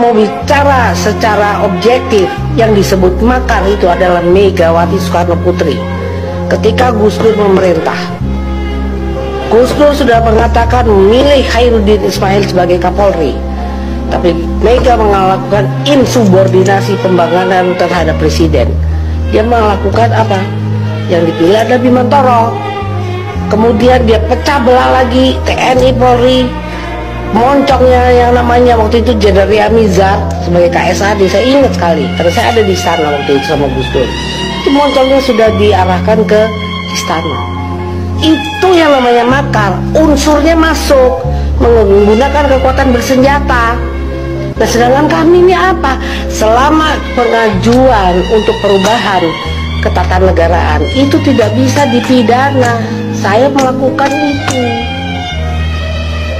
mau bicara secara objektif, yang disebut makar itu adalah Megawati Soekarno Putri. Ketika Gus Dur memerintah, Gus Dur sudah mengatakan memilih Khairuddin Ismail sebagai Kapolri, tapi Mega melakukan insubordinasi pembangunan terhadap presiden. Dia melakukan apa? Yang dipilih ada Bimantoro. Kemudian dia pecah belah lagi TNI Polri. Moncongnya yang namanya waktu itu Jenderal Riamizat sebagai KSAD, saya ingat sekali karena saya ada di sana waktu itu sama Gus Dur. Itu moncongnya sudah diarahkan ke istana. Itu yang namanya makar, unsurnya masuk, menggunakan kekuatan bersenjata. Nah sedangkan kami ini apa? Selama pengajuan untuk perubahan ketatanegaraan itu tidak bisa dipidana, saya melakukan itu.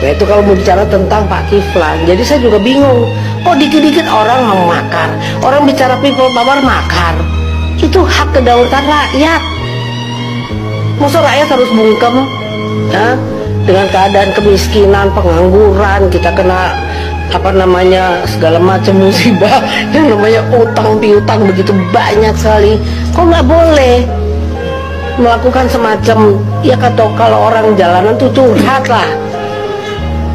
Nah itu kalau mau bicara tentang Pak Kiflan, jadi saya juga bingung, kok dikit-dikit orang mau makar, orang bicara people power makar, itu hak kedaulatan rakyat. Masa rakyat harus bungkem ya, dengan keadaan kemiskinan, pengangguran, kita kena apa namanya segala macam musibah, yang namanya utang piutang begitu banyak sekali, kok nggak boleh melakukan semacam ya kalau orang jalanan tuh curhat lah.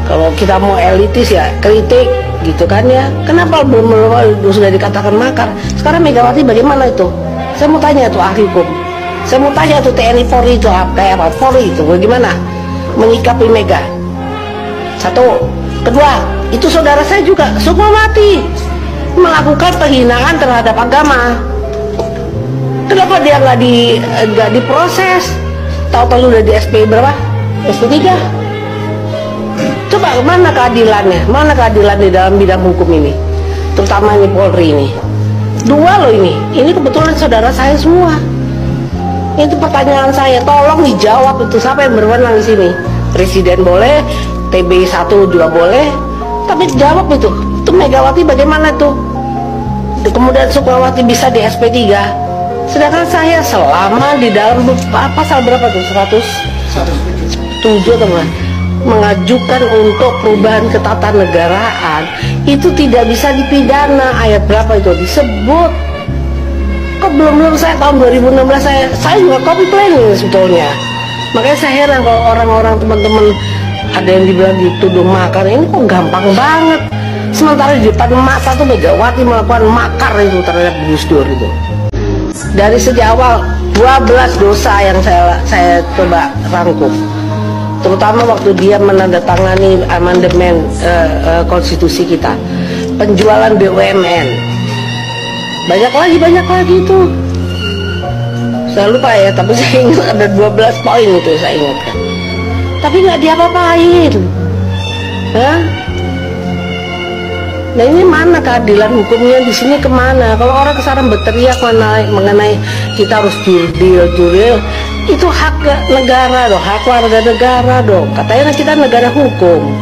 Kalau kita mau elitis ya kritik gitu kan ya. Kenapa belum sudah dikatakan makar? Sekarang Megawati bagaimana itu? Saya mau tanya tuh ahli hukum. Saya mau tanya tuh TNI Polri itu kayak apa? Polri itu bagaimana menyikapi Mega? Satu. Kedua, itu saudara saya juga Sukmawati melakukan penghinaan terhadap agama. Kenapa dia nggak diproses? Tahu-tahu udah di SP berapa? SP 3. Coba mana keadilannya? Mana keadilan di dalam bidang hukum ini? Terutama ini Polri ini. Dua loh ini. Ini kebetulan saudara saya semua. Itu pertanyaan saya, tolong dijawab itu. Siapa yang berwenang di sini? Presiden boleh, TB 1 juga boleh. Tapi jawab itu. Itu Megawati bagaimana tuh? Kemudian Sukmawati bisa di SP 3. Sedangkan saya selama di dalam pasal berapa tuh? 107 teman. Mengajukan untuk perubahan ketatanegaraan itu tidak bisa dipidana. Ayat berapa itu disebut? Kok belum saya tahun 2016 saya juga copy planning sebetulnya. Makanya saya heran kalau orang-orang teman-teman ada yang dibilang dituduh makar, ini kok gampang banget. Sementara di depan mata tuh Megawati melakukan makar itu terhadap Gus Dur itu. Dari sejak awal 12 dosa yang saya coba rangkum. Terutama waktu dia menandatangani amandemen konstitusi kita, penjualan BUMN, banyak lagi itu. Saya lupa ya, tapi saya ingat ada 12 poin itu saya ingatkan. Tapi nggak diapa-apain. Nah ini mana keadilan hukumnya di sini kemana? Kalau orang kesana berteriak mengenai kita harus jurdil, itu hak negara dong, hak warga negara dong. Katanya kita negara hukum.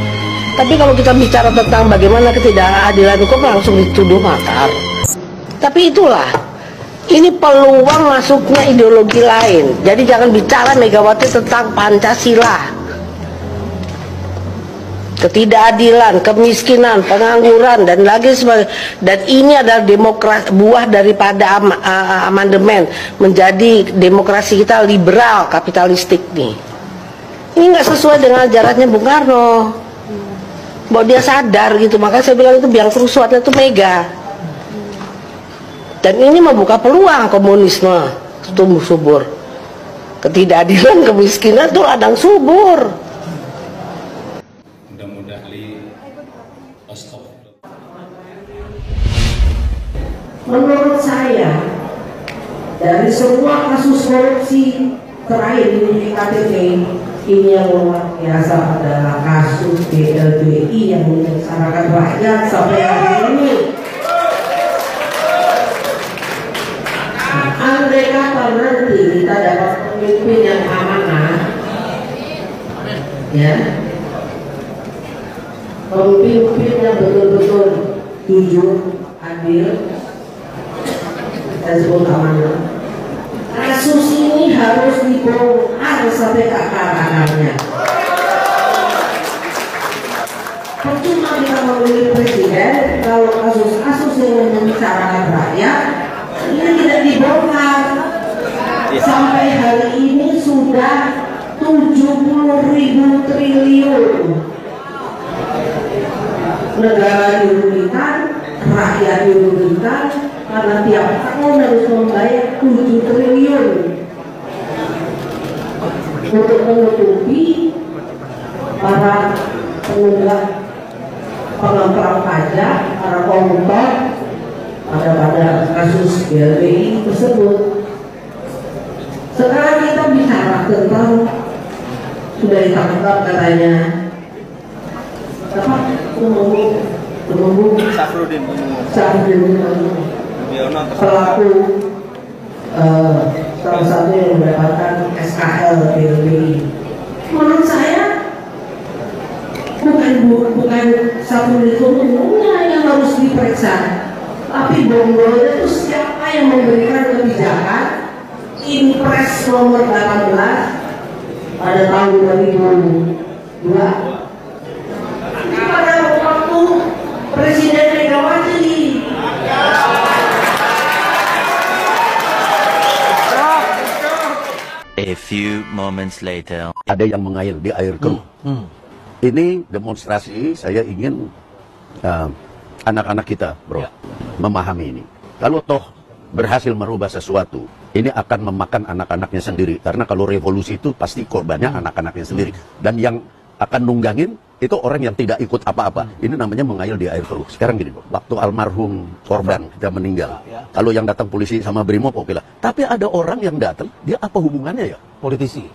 Tapi kalau kita bicara tentang bagaimana ketidakadilan hukum langsung dituduh makar. Tapi itulah, ini peluang masuknya ideologi lain. Jadi jangan bicara Megawati tentang Pancasila. Ketidakadilan, kemiskinan, pengangguran dan lagi sebagainya. Dan ini adalah demokrasi, buah daripada amandemen menjadi demokrasi kita liberal kapitalistik nih. Ini nggak sesuai dengan ajarannya Bung Karno. Bahwa dia sadar gitu, makanya saya bilang itu biang kerusuhannya itu Mega. Dan ini membuka peluang komunisme tumbuh subur. Ketidakadilan, kemiskinan itu ladang subur. Menurut saya, dari semua kasus korupsi terakhir di KTP, ini yang luar biasa adalah kasus BLBI yang menyengsarakan rakyat sampai hari ini. Andai kata nanti kita dapat pemimpin yang amanah, ya, pemimpin yang betul-betul jujur, adil, dan sebut amanah, kasus ini harus dibongkar sampai ke akar-akarnya. Percuma kita memilih presiden kalau triliun. Negara dirugikan, rakyat dirugikan, karena tiap tahun harus membayar 7 triliun untuk menutupi para penunggak pengemplang pajak, para koruptor pada kasus BLBI tersebut. Sekarang kita bicara tentang sudah ditangkap katanya apa? Tumenggung Safrudin pelaku salah satu yang mendapatkan SKL BLBI. Menurut saya bukan Safrudin Tumenggung yang harus diperiksa, tapi bonggolnya itu siapa yang memberikan kebijakan Impres nomor 18 pada tahun 2002 pada waktu Presiden Megawati. A few moments later. Ada yang mengair di air keruh. Ini demonstrasi, saya ingin anak-anak kita, bro, memahami ini. Kalau toh berhasil merubah sesuatu, ini akan memakan anak-anaknya sendiri. Karena kalau revolusi itu pasti korbannya anak-anaknya sendiri. Dan yang akan nunggangin itu orang yang tidak ikut apa-apa. Ini namanya mengayal di air keruh. Sekarang gini, waktu almarhum korban kita meninggal, kalau yang datang polisi sama Brimob, oke lah. Tapi ada orang yang datang, dia apa hubungannya ya? Politisi.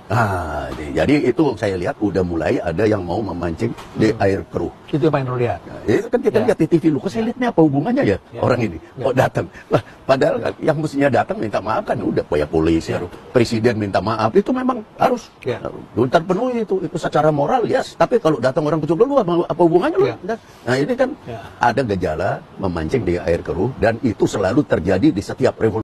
Jadi itu saya lihat udah mulai ada yang mau memancing di air keruh. Itu yang paling perlu lihat. Itu kan kita lihat di TV lu, kok saya lihatnya apa hubungannya ya orang ini? Kok datang? Lah, padahal yang mestinya datang minta maaf kan udah ya polisi, presiden minta maaf, itu memang harus terpenuhi itu secara moral, yes. Tapi kalau datang orang kecil lu apa hubungannya lu? Nah ini kan ada gejala memancing di air keruh dan itu selalu terjadi di setiap revolusi.